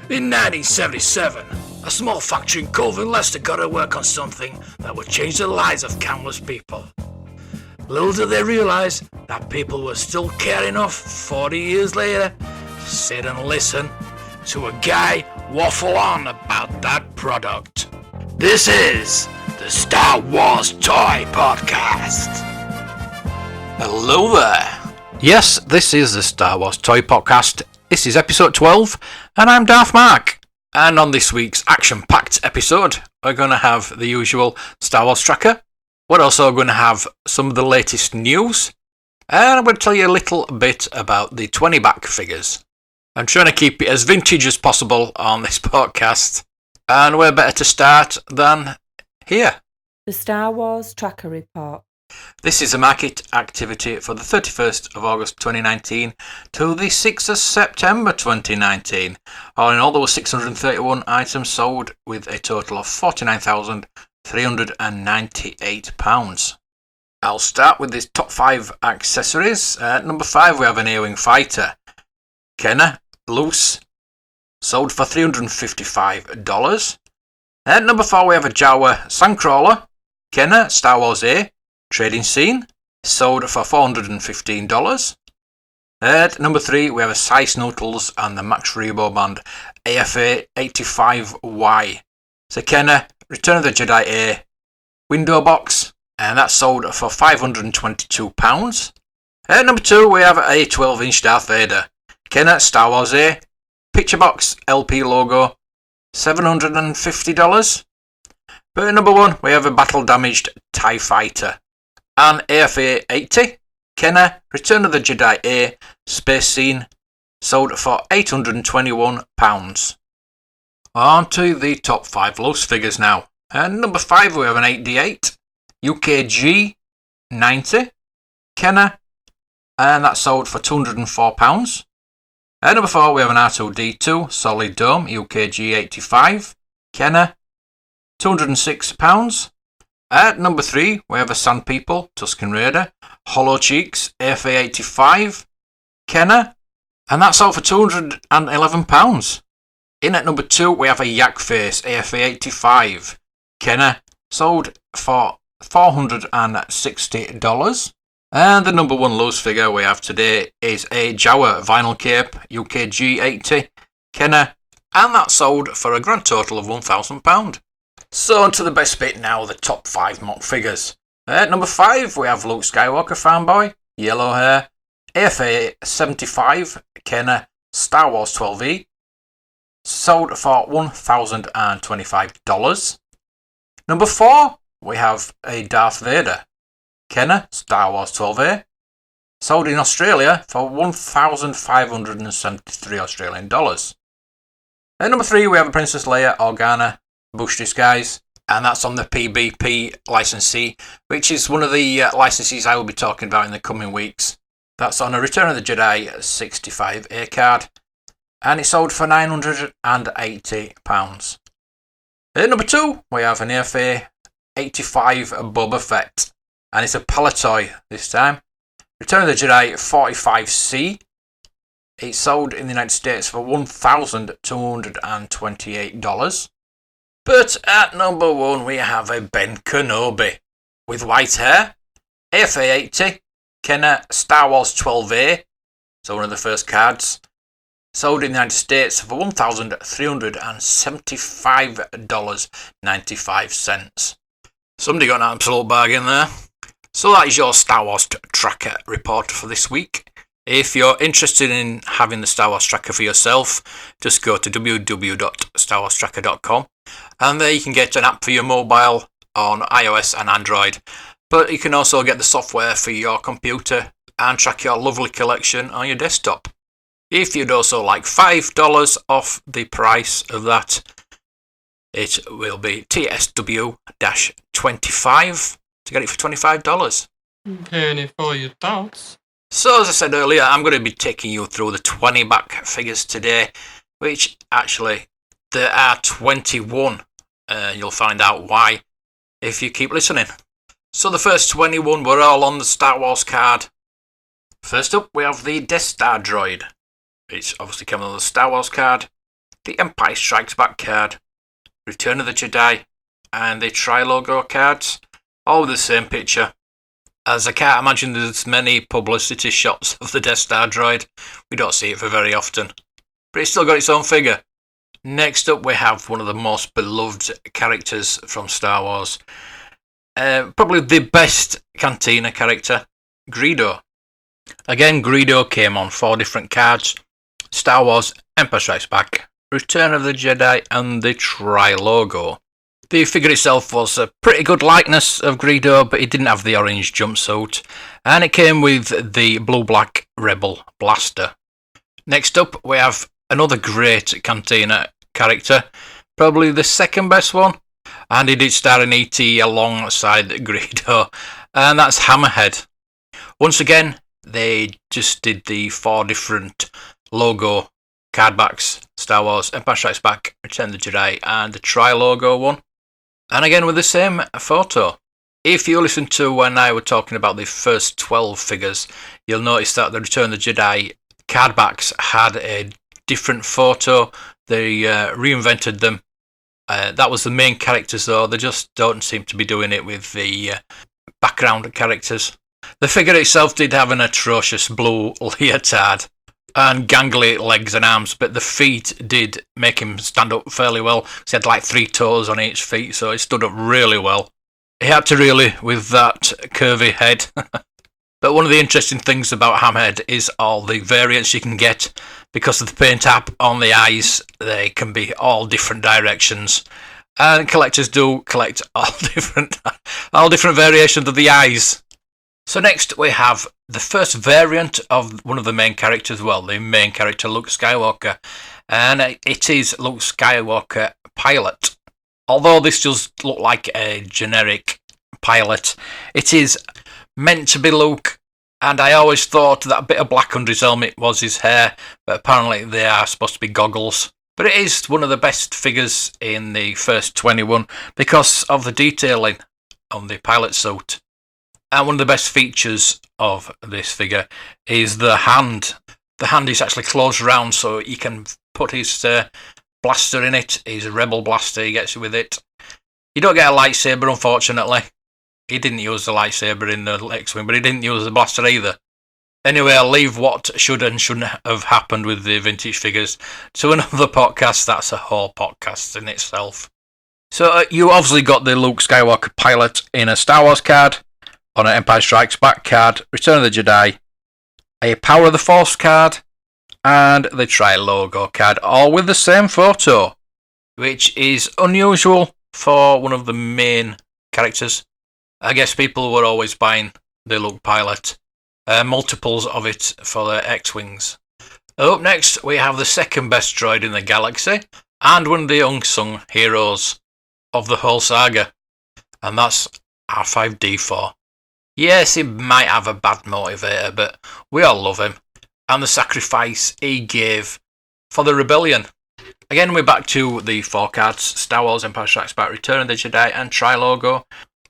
In 1977, a small factory in Colvin, Leicester got to work on something that would change the lives of countless people. Little did they realise that people were still caring enough 40 years later to sit and listen to a guy waffle on about that product. This is the Star Wars Toy Podcast. Hello there. Yes, this is the Star Wars Toy Podcast. This is episode 12, and I'm Darth Mark. And on this week's action-packed episode, we're going to have the usual Star Wars tracker. We're also going to have some of the latest news. And I'm going to tell you a little bit about the 20-back figures. I'm trying to keep it as vintage as possible on this podcast. And where better to start than here. The Star Wars Tracker Report. This is a market activity for the 31st of August 2019 to the 6th of September 2019. All in all, there were 631 items sold with a total of £49,398. I'll start with the top 5 accessories. At number 5 we have an A-Wing fighter. Kenner, loose, sold for $355. At number 4 we have a Jawa Sandcrawler. Kenner, Star Wars A. Trading scene, sold for $415. At number 3 we have a Size Noodles and the Max Rebo Band AFA 85Y. Kenner, Return of the Jedi A window box, and that's sold for £522. At number 2 we have a 12-inch Darth Vader. Kenner, Star Wars A, picture box LP logo, $750. But at number 1 we have a battle damaged TIE Fighter. An AFA 80, Kenner, Return of the Jedi A, space scene, sold for £821. On to the top 5 loose figures now. At number 5 we have an 8D8, UKG 90, Kenner, and that's sold for £204. At number 4 we have an R2D2, Solid Dome, UKG 85, Kenner, £206. At number 3, we have a Sand People, Tusken Raider, Hollow Cheeks, AFA 85, Kenner, and that's sold for £211. In at number 2, we have a Yak Face, AFA 85, Kenner, sold for $460. And the number 1 loose figure we have today is a Jawa Vinyl Cape, UKG 80, Kenner, and that's sold for a grand total of £1,000. So on to the best bit now, the top 5 mock figures. At number 5 we have Luke Skywalker fanboy, yellow hair, AFA 75, Kenner, Star Wars 12E, sold for $1,025. Number 4 we have a Darth Vader, Kenner, Star Wars 12A, sold in Australia for $1,573 Australian dollars. At number 3 we have a Princess Leia Organa Bush Disguise, and that's on the PBP licensee, which is one of the licensees I will be talking about in the coming weeks. That's on a Return of the Jedi 65A card, and it sold for £980. At number 2 we have an AFA 85 Boba Fett, and it's a Palatoy this time. Return of the Jedi 45C. It's sold in the United States for $1,228. But at number 1 we have a Ben Kenobi with white hair, AFA 80, Kenner, Star Wars 12A, so one of the first cards, sold in the United States for $1,375.95. Somebody got an absolute bargain there. So that is your Star Wars Tracker report for this week. If you're interested in having the Star Wars Tracker for yourself, just go to www.starwarstracker.com, and there you can get an app for your mobile on iOS and Android. But you can also get the software for your computer and track your lovely collection on your desktop. If you'd also like $5 off the price of that, it will be TSW-25 to get it for $25. Penny for your thoughts. So as I said earlier, I'm going to be taking you through the 20-back figures today, which actually there are 21. You'll find out why if you keep listening. So the first 21 were all on the Star Wars card. First up, we have the Death Star droid. It's obviously coming on the Star Wars card. the Empire Strikes Back card, Return of the Jedi, and the Tri-Logo cards, all with the same picture. As I can't imagine there's many publicity shots of the Death Star droid, we don't see it for very often. But it's still got its own figure. Next up we have one of the most beloved characters from Star Wars. Probably the best Cantina character, Greedo. Again, Greedo came on 4 different cards: Star Wars, Empire Strikes Back, Return of the Jedi, and the Tri-Logo. The figure itself was a pretty good likeness of Greedo, but it didn't have the orange jumpsuit, and it came with the blue-black Rebel blaster. Next up, we have another great Cantina character, probably the second best one, and he did star in E.T. alongside Greedo, and that's Hammerhead. Once again, they just did the 4 different logo card backs: Star Wars, Empire Strikes Back, Return of the Jedi, and the Tri-Logo one. And again with the same photo. If you listen to when I was talking about the first 12 figures, you'll notice that the Return of the Jedi card backs had a different photo. They reinvented them. That was the main characters though. They just don't seem to be doing it with the background characters. The figure itself did have an atrocious blue leotard and gangly legs and arms, but the feet did make him stand up fairly well. He had like 3 toes on each feet, so he stood up really well. He had to really with that curvy head. But one of the interesting things about Hammerhead is all the variants you can get. Because of the paint app on the eyes, they can be all different directions. And collectors do collect all different variations of the eyes. So next we have the first variant of one of the main characters, well, the main character Luke Skywalker, and it is Luke Skywalker Pilot. Although this does look like a generic pilot, it is meant to be Luke, and I always thought that a bit of black under his helmet was his hair, but apparently they are supposed to be goggles. But it is one of the best figures in the first 21 because of the detailing on the pilot suit. And one of the best features of this figure is the hand. The hand is actually closed round, so you can put his blaster in it. His Rebel blaster, he gets with it. You don't get a lightsaber, unfortunately. He didn't use the lightsaber in the X-Wing, but he didn't use the blaster either. Anyway, I'll leave what should and shouldn't have happened with the vintage figures to another podcast. That's a whole podcast in itself. So you obviously got the Luke Skywalker Pilot in a Star Wars card, on an Empire Strikes Back card, Return of the Jedi, a Power of the Force card, and the Tri-Logo card, all with the same photo, which is unusual for one of the main characters. I guess people were always buying the Luke Pilot, multiples of it for their X-Wings. Up next, we have the second best droid in the galaxy, and one of the unsung heroes of the whole saga, and that's R5-D4. Yes, he might have a bad motivator, but we all love him, and the sacrifice he gave for the rebellion. Again, we're back to the 4 cards: Star Wars, Empire Strikes Back, Return of the Jedi, and Tri-Logo,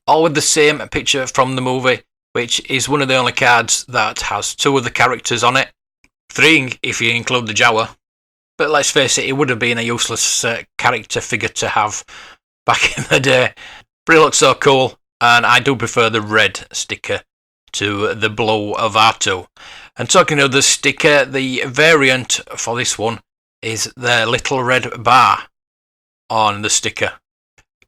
all with the same picture from the movie, which is one of the only cards that has 2 of the characters on it. 3 if you include the Jawa. But let's face it, it would have been a useless character figure to have back in the day. But it looks so cool. And I do prefer the red sticker to the blue of R2. And talking of the sticker, the variant for this one is the little red bar on the sticker.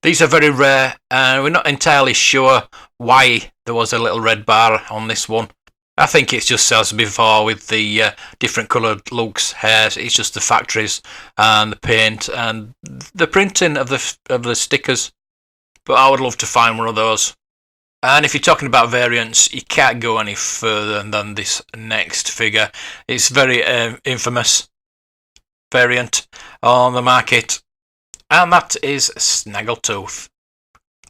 These are very rare, and we're not entirely sure why there was a little red bar on this one. I think it's just as before with the different coloured Luke's hairs. It's just the factories and the paint and the printing of the stickers. But I would love to find one of those. And if you're talking about variants, you can't go any further than this next figure. It's very infamous variant on the market, and that is Snaggletooth.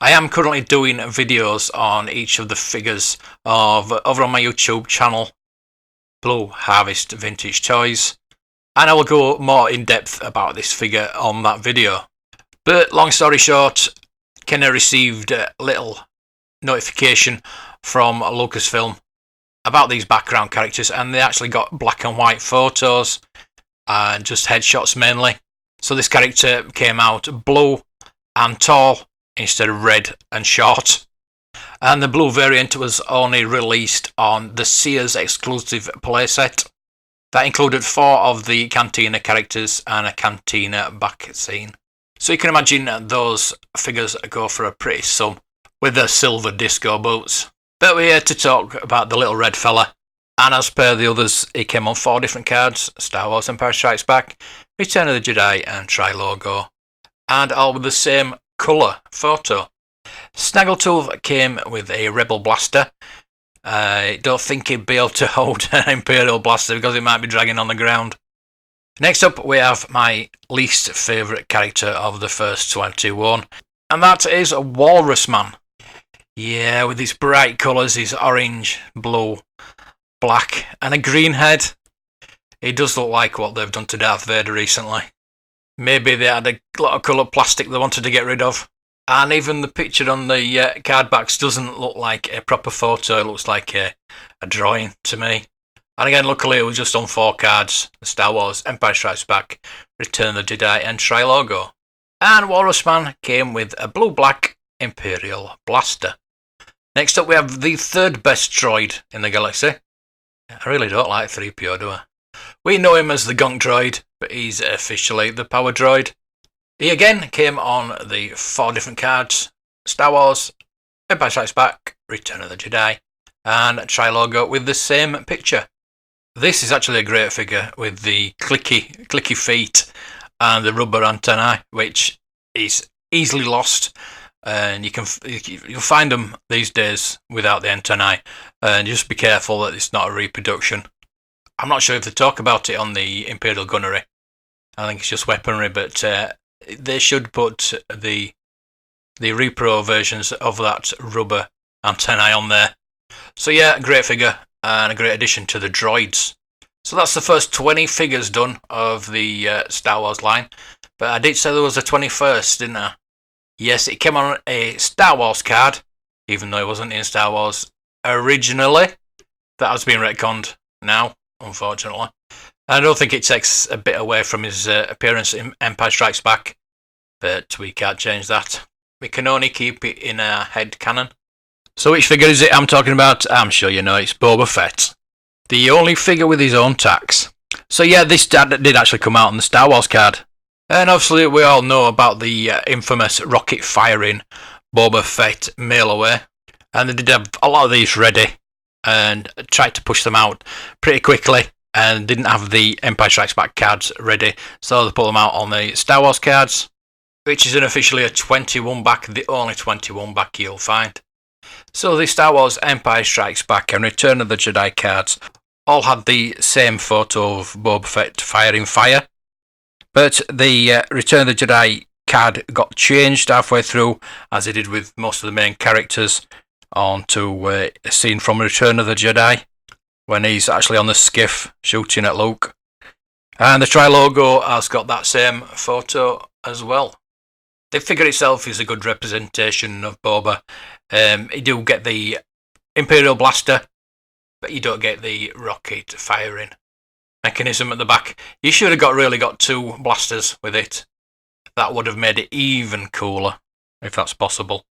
I am currently doing videos on each of the figures over on my YouTube channel, Blue Harvest Vintage Toys, and I will go more in depth about this figure on that video. But long story short, Kenner received a little notification from Lucasfilm about these background characters, and they actually got black and white photos and just headshots mainly. So this character came out blue and tall instead of red and short. And the blue variant was only released on the Sears exclusive playset. That included 4 of the Cantina characters and a Cantina back scene. So you can imagine those figures go for a pretty sum with their silver disco boots. But we're here to talk about the little red fella. And as per the others, he came on 4 different cards: Star Wars Empire Strikes Back, Return of the Jedi and Tri-Logo. And all with the same colour photo. Snaggletooth came with a Rebel Blaster. I don't think he'd be able to hold an Imperial Blaster because it might be dragging on the ground. Next up, we have my least favourite character of the first 21, and that is Walrus Man. Yeah, with his bright colours, his orange, blue, black, and a green head. He does look like what they've done to Darth Vader recently. Maybe they had a lot of coloured plastic they wanted to get rid of. And even the picture on the card backs doesn't look like a proper photo, it looks like a drawing to me. And again, luckily it was just on 4 cards: Star Wars Empire Strikes Back, Return of the Jedi and Tri-Logo. And Walrus Man came with a blue-black Imperial Blaster. Next up we have the 3rd best droid in the galaxy. I really don't like 3PO, do I? We know him as the Gonk droid, but he's officially the power droid. He again came on the 4 different cards: Star Wars, Empire Strikes Back, Return of the Jedi, and Tri-Logo with the same picture. This is actually a great figure with the clicky feet and the rubber antennae, which is easily lost. And you'll find them these days without the antennae, and just be careful that it's not a reproduction. I'm not sure if they talk about it on the Imperial Gunnery. I think it's just weaponry, but they should put the repro versions of that rubber antennae on there. So yeah, great figure and a great addition to the droids. So that's the first 20 figures done of the Star Wars line. But I did say there was a 21st, didn't I? Yes, it came on a Star Wars card, even though it wasn't in Star Wars originally. That has been retconned now, unfortunately. I don't think it takes a bit away from his appearance in Empire Strikes Back, but we can't change that. We can only keep it in our head canon. So which figure is it I'm talking about? I'm sure you know, it's Boba Fett. The only figure with his own tax. So yeah, this did actually come out on the Star Wars card. And obviously we all know about the infamous rocket firing Boba Fett mail away. And they did have a lot of these ready and tried to push them out pretty quickly, and didn't have the Empire Strikes Back cards ready, so they put them out on the Star Wars cards, which is unofficially a 21 back, the only 21 back you'll find. So the Star Wars Empire Strikes Back and Return of the Jedi cards all had the same photo of Boba Fett firing fire, but the Return of the Jedi card got changed halfway through, as it did with most of the main characters, onto a scene from Return of the Jedi, when he's actually on the skiff shooting at Luke. And the Tri-Logo has got that same photo as well. The figure itself is a good representation of Boba. You do get the Imperial Blaster, but you don't get the rocket firing mechanism at the back. You should have really got 2 blasters with it. That would have made it even cooler, if that's possible.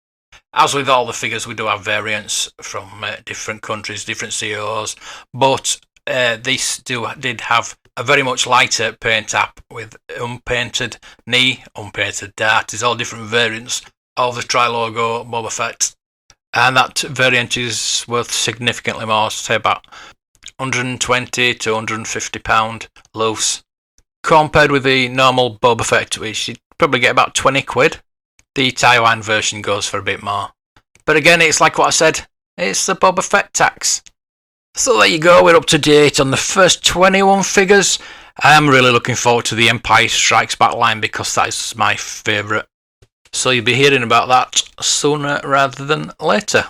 As with all the figures, we do have variants from different countries, different CEOs, but this did have a very much lighter paint app with unpainted knee, unpainted dart. It's all different variants of the Tri-Logo Boba Fett. And that variant is worth significantly more, say about £120 to £150 loose, compared with the normal Boba Fett, which you'd probably get about 20 quid. The Taiwan version goes for a bit more. But again, it's like what I said, it's the Boba Fett tax. So there you go, we're up to date on the first 21 figures. I'm really looking forward to the Empire Strikes Back line because that is my favourite. So you'll be hearing about that sooner rather than later.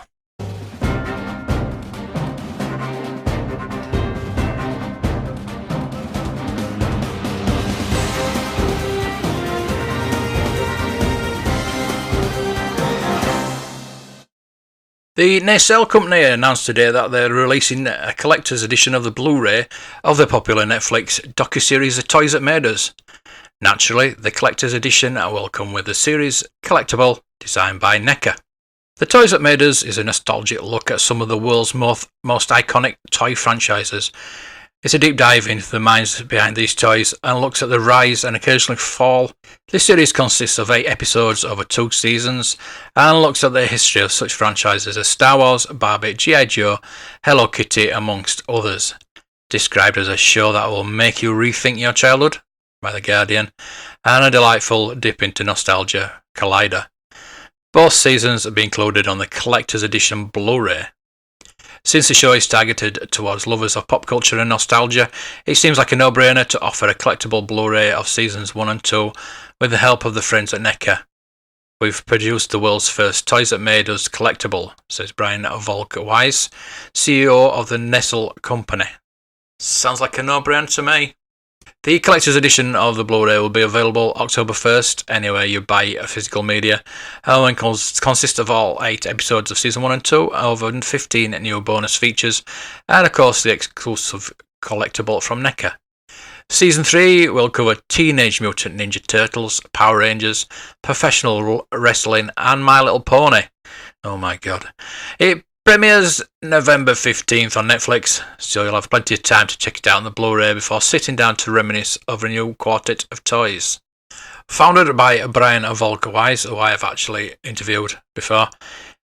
The Nacelle company announced today that they're releasing a collector's edition of the Blu-ray of the popular Netflix docuseries The Toys That Made Us. Naturally, the collector's edition will come with the series collectible designed by NECA. The Toys That Made Us is a nostalgic look at some of the world's most iconic toy franchises. It's a deep dive into the minds behind these toys and looks at the rise and occasionally fall. This series consists of 8 episodes over 2 seasons and looks at the history of such franchises as Star Wars, Barbie, G.I. Joe, Hello Kitty, amongst others. Described as a show that will make you rethink your childhood by The Guardian, and a delightful dip into nostalgia, Collider. Both seasons have been included on the Collector's Edition Blu-ray. Since the show is targeted towards lovers of pop culture and nostalgia, it seems like a no-brainer to offer a collectible Blu-ray of seasons 1 and 2 with the help of the friends at NECA. We've produced the world's first Toys That Made Us collectible, says Brian Volk-Weiss, CEO of the Nestle company. Sounds like a no-brainer to me. The collector's edition of the Blu-ray will be available October 1st anywhere you buy physical media, and consists of all 8 episodes of Season 1 and 2, over 15 new bonus features, and of course the exclusive collectible from NECA. Season 3 will cover Teenage Mutant Ninja Turtles, Power Rangers, professional wrestling, and My Little Pony. Oh my god. It premieres November 15th on Netflix, so you'll have plenty of time to check it out on the Blu-ray before sitting down to reminisce over a new quartet of toys. Founded by Brian Volk-Weiss, who I have actually interviewed before,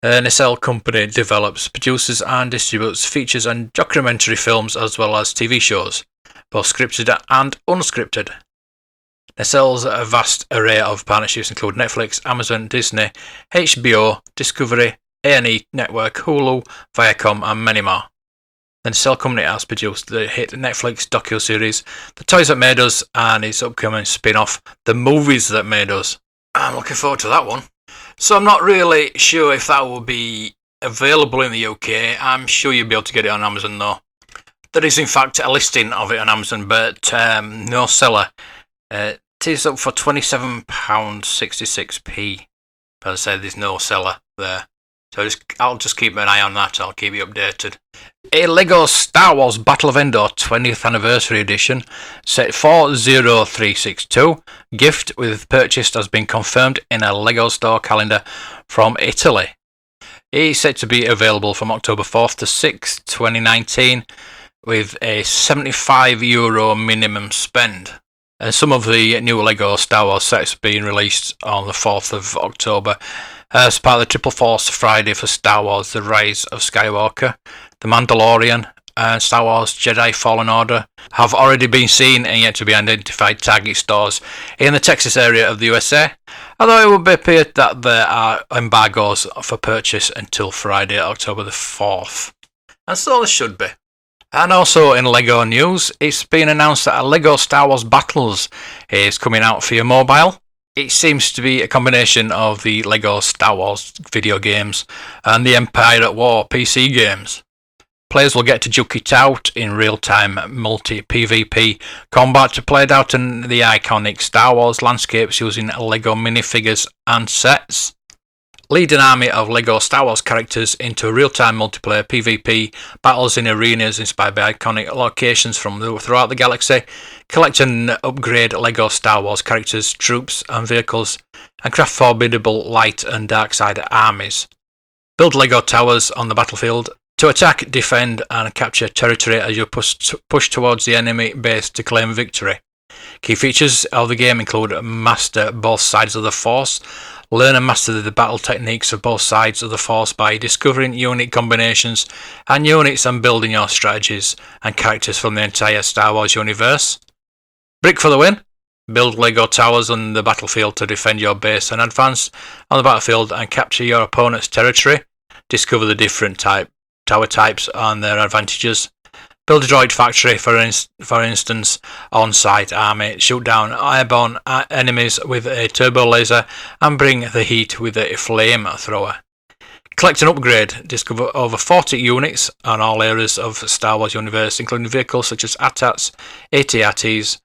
Nestle company develops, produces and distributes features and documentary films as well as TV shows, both scripted and unscripted. Nestle's vast array of partnerships include Netflix, Amazon, Disney, HBO, Discovery, A&E Network, Hulu, Viacom, and many more. The Nestle company has produced the hit Netflix docu-series The Toys That Made Us and its upcoming spin-off The Movies That Made Us. I'm looking forward to that one. So I'm not really sure if that will be available in the UK. I'm sure you'll be able to get it on Amazon though. There is in fact a listing of it on Amazon, but no seller. It is up for £27.66p. But as I said, there's no seller there. So I'll just keep an eye on that. I'll keep you updated. A LEGO Star Wars Battle of Endor 20th Anniversary Edition set 40362 gift with purchase has been confirmed in a LEGO store calendar from Italy. It is set to be available from October 4th to 6th, 2019 with a €75 minimum spend. And some of the new LEGO Star Wars sets being released on the 4th of October as part of the Triple Force Friday for Star Wars The Rise of Skywalker, The Mandalorian, and Star Wars Jedi Fallen Order have already been seen and yet to be identified Target stores in the Texas area of the USA, although it would appear that there are embargoes for purchase until Friday, October the 4th. And so there should be. And also in LEGO news, it's been announced that a LEGO Star Wars Battles is coming out for your mobile. It seems to be a combination of the LEGO Star Wars video games and the Empire at War PC games. Players will get to duke it out in real-time multi-PvP combat played out in the iconic Star Wars landscapes using LEGO minifigures and sets. Lead an army of LEGO Star Wars characters into real-time multiplayer PvP battles in arenas inspired by iconic locations from throughout the galaxy. Collect and upgrade LEGO Star Wars characters, troops and vehicles, and craft formidable light and dark side armies. Build LEGO towers on the battlefield to attack, defend and capture territory as you push towards the enemy base to claim victory. Key features of the game include master both sides of the Force. Learn and master the battle techniques of both sides of the Force by discovering unit combinations and units and building your strategies and characters from the entire Star Wars universe. Brick for the win. Build LEGO towers on the battlefield to defend your base and advance on the battlefield and capture your opponent's territory. Discover the different tower types and their advantages. Build a droid factory, for instance, on-site army. Shoot down airborne enemies with a turbo laser and bring the heat with a flamethrower. Collect and upgrade. Discover over 40 units on all areas of Star Wars universe, including vehicles such as AT-ATs, AT-ATs,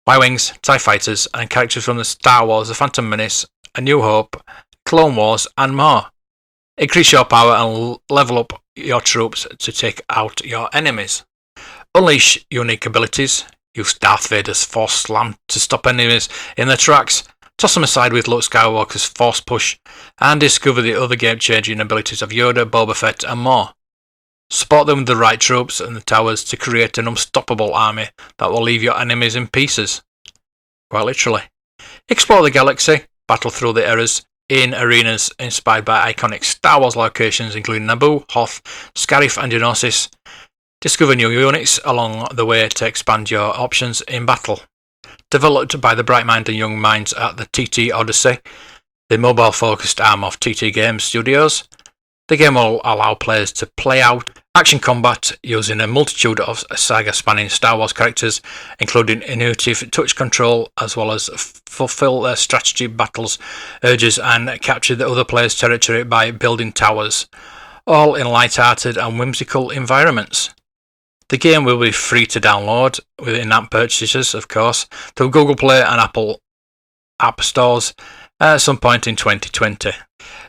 Y-Wings, TIE Fighters, and characters from the Star Wars, The Phantom Menace, A New Hope, Clone Wars, and more. Increase your power and level up your troops to take out your enemies. Unleash unique abilities. Use Darth Vader's Force Slam to stop enemies in their tracks. Toss them aside with Luke Skywalker's Force Push. And discover the other game-changing abilities of Yoda, Boba Fett and more. Support them with the right troops and the towers to create an unstoppable army that will leave your enemies in pieces. Quite literally. Explore the galaxy, battle through the eras in arenas inspired by iconic Star Wars locations including Naboo, Hoth, Scarif and Geonosis. Discover new units along the way to expand your options in battle. Developed by the bright mind and young minds at the TT Odyssey, the mobile-focused arm of TT Games Studios, the game will allow players to play out action combat using a multitude of saga-spanning Star Wars characters, including intuitive touch control, as well as fulfill their strategy battles urges and capture the other player's territory by building towers, all in light-hearted and whimsical environments. The game will be free to download with in-app purchases, of course, through Google Play and Apple App Stores at some point in 2020.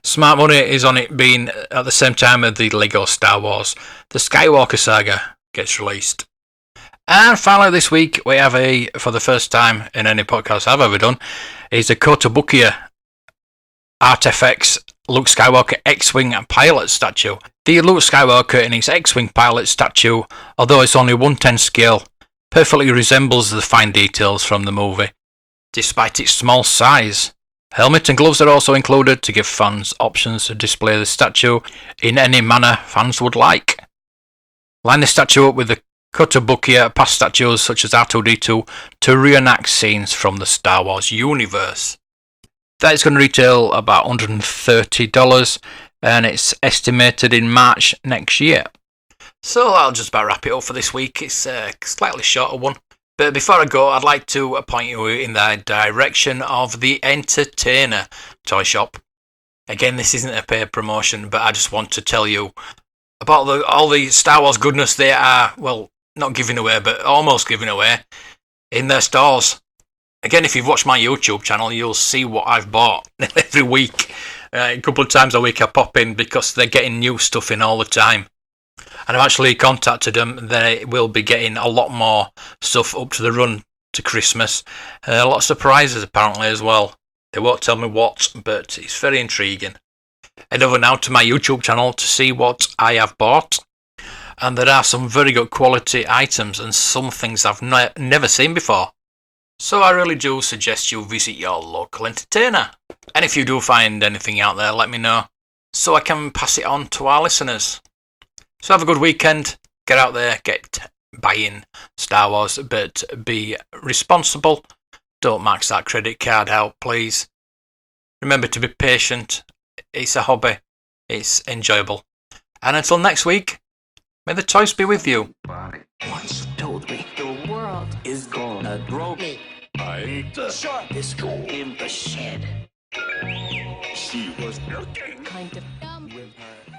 Smart money is on it being at the same time as the Lego Star Wars. The Skywalker Saga gets released. And finally this week we have for the first time in any podcast I've ever done, is a Kotobukiya ArtFX Luke Skywalker X-Wing pilot statue. The Luke Skywalker in his X-Wing pilot statue, although it's only 1/10 scale, perfectly resembles the fine details from the movie, despite its small size. Helmet and gloves are also included to give fans options to display the statue in any manner fans would like. Line the statue up with the Kotobukiya past statues such as R2-D2 to reenact scenes from the Star Wars universe. That is going to retail about $130 and it's estimated in March next year. So that'll just about wrap it up for this week. It's a slightly shorter one. But before I go, I'd like to point you in the direction of the Entertainer toy shop. Again, this isn't a paid promotion, but I just want to tell you about all the Star Wars goodness they are, well, not giving away, but almost giving away in their stores. Again, if you've watched my YouTube channel, you'll see what I've bought every week. A couple of times a week I pop in because they're getting new stuff in all the time. And I've actually contacted them. They will be getting a lot more stuff up to the run to Christmas. A lot of surprises apparently as well. They won't tell me what, but it's very intriguing. Head over now to my YouTube channel to see what I have bought. And there are some very good quality items and some things I've never seen before. So I really do suggest you visit your local Entertainer. And if you do find anything out there, let me know so I can pass it on to our listeners. So have a good weekend. Get out there, get buying Star Wars, but be responsible. Don't max that credit card out, please. Remember to be patient. It's a hobby. It's enjoyable. And until next week, may the toys be with you. Once told me the world is gonna throw me. I ain't the sharpest tool in the shed. She was looking kind of dumb with her.